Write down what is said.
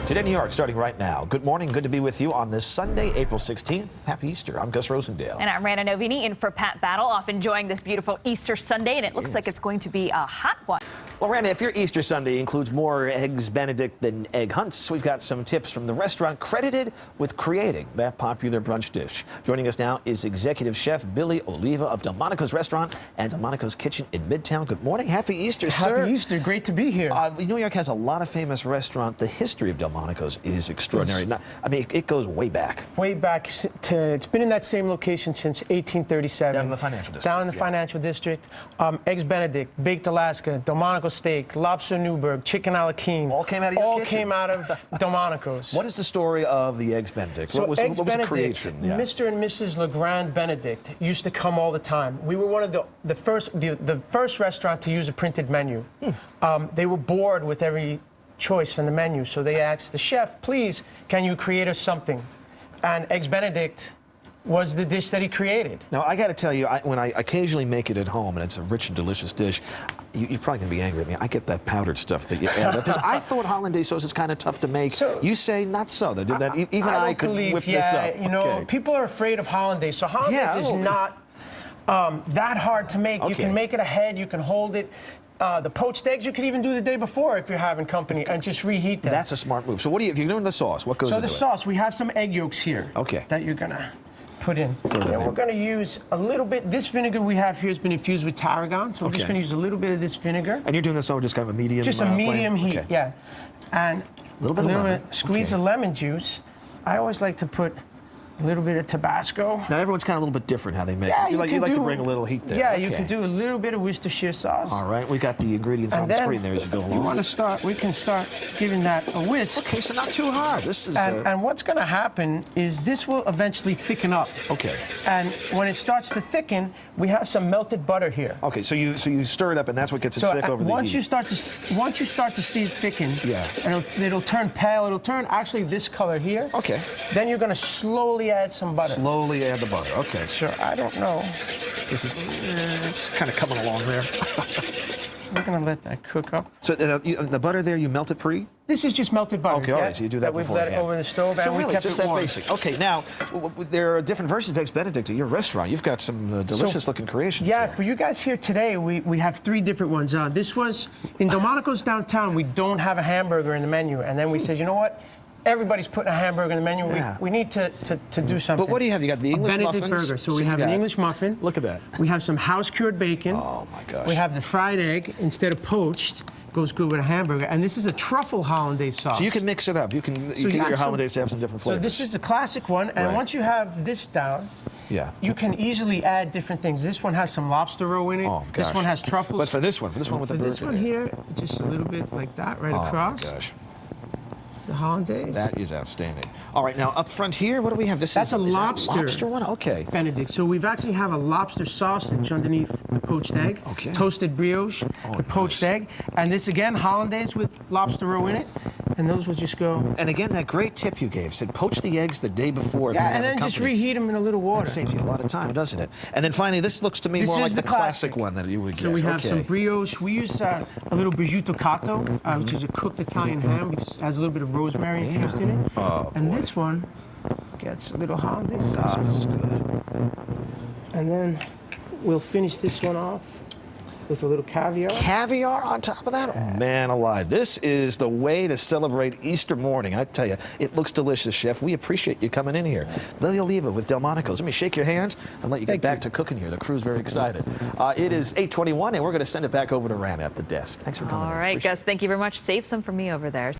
Today, New York, starting right now. Good morning. Good to be with you on this Sunday, April 16th. Happy Easter. I'm Gus Rosendale. And I'm Rana Novini in for Pat Battle, off enjoying this beautiful Easter Sunday, and it looks like it's going to be a hot one. Well, Rana, if your Easter Sunday includes more Eggs Benedict than egg hunts, we've got some tips from the restaurant credited with creating that popular brunch dish. Joining us now is Executive Chef Billy Oliva of Delmonico's Restaurant and Delmonico's Kitchen in Midtown. Good morning. Happy Easter, sir. Happy Easter. Great to be here. New York has a lot of famous restaurants. The history of Delmonico's is extraordinary. I mean, it goes way back. Way back to, it's been in that same location since 1837. Down in the financial district. Down in the financial district. Eggs Benedict, Baked Alaska, Delmonico Steak, Lobster Newburgh, Chicken a la King. All came out of your All kitchens. came out of Delmonico's. What is the story of the Eggs Benedict? So what was the creation? Yeah. Mr. and Mrs. LeGrand Benedict used to come all the time. We were one of the first restaurant to use a printed menu. They were bored with every choice on the menu, so they asked the chef, please, can you create us something? And Eggs Benedict was the dish that he created. Now, I got to tell you, when I occasionally make it at home, and it's a rich and delicious dish, you're probably going to be angry at me. I get that powdered stuff that you add up. Because I thought hollandaise sauce is kind of tough to make. So, you say not so. Even I could whip this up. You know, people are afraid of hollandaise. So hollandaise is not that hard to make. You can make it ahead. You can hold it. The poached eggs you could even do the day before if you're having company and just reheat them. That's a smart move. So what do you, if you're doing the sauce, what goes into it? So the sauce, we have some egg yolks here. That you're gonna put in. And we're gonna use a little bit. This vinegar we have here has been infused with tarragon, so we're just gonna use a little bit of this vinegar. And you're doing this over just kind of a medium Just a medium heat, yeah. And a little bit of lemon. Squeeze of lemon juice. I always like to put a little bit of Tabasco. Now, everyone's kind of a little bit different how they make it. You like to bring a little heat there. Yeah, you can do a little bit of Worcestershire sauce. All right, we got the ingredients on the screen there as you go along. You want to start, we can start giving that a whisk. Okay, so not too hard. This is. And what's going to happen is this will eventually thicken up. Okay. And when it starts to thicken, we have some melted butter here. Okay, so you stir it up, and that's what gets it thick over the heat. Once you start to see it thicken, and it'll turn pale. It'll turn actually this color here. Okay. Then you're going to slowly add some butter. Slowly add the butter. Okay. Sure. I don't know. This is it's kind of coming along there. We're going to let that cook up. So the butter there, you melt it pre? This is just melted butter. Okay, all right, so you do that before. We've let it over the stove, and we kept just it that warm. basic. Okay, now, there are different versions of Eggs Benedict at your restaurant. You've got some delicious-looking creations. Yeah, there. for you guys here today, we have 3 different ones. This was, in Delmonico's downtown, we don't have a hamburger in the menu. And then we said, you know what? Everybody's putting a hamburger in the menu. We need to do something. But what do you have? You got the English Benedict muffins? burger. So we have an English muffin. Look at that. We have some house-cured bacon. Oh, my gosh. We have the fried egg instead of poached. Goes good with a hamburger. And this is a truffle hollandaise sauce. So you can mix it up. You can get your hollandaise to have some different flavors. So this is the classic one. And once you have this down, you can easily add different things. This one has some lobster roe in it. Oh, gosh. This one has truffles. But for this one with the burger. For this one here, just a little bit like that right across. Oh, my gosh. The hollandaise. That is outstanding. All right, now up front here, what do we have? That's a lobster. That lobster one? Okay. Benedict. So we've actually have a lobster sausage underneath the poached egg. Okay. Toasted brioche, the poached egg. And this again, hollandaise with lobster roe in it. And those will just go. And again, that great tip you gave said poach the eggs the day before. Yeah, and then just reheat them in a little water. That saves you a lot of time, doesn't it? And then finally, this looks to me more like the classic one that you would get. So we have some brioche. We use a little prosciutto cotto, which is a cooked Italian ham, because it has a little bit of rosemary infused in it. Oh, and this one gets a little hollandaise sauce. That smells good. And then we'll finish this one off with a little caviar. Caviar on top of that? Oh, man alive. This is the way to celebrate Easter morning. I tell you, it looks delicious, Chef. We appreciate you coming in here. Billy Oliva with Delmonico's. Let me shake your hands and let you get back to cooking here. The crew's very excited. It is 8:21, and we're going to send it back over to Rana at the desk. Thanks for coming in. All right, Gus, thank you very much. Save some for me over there.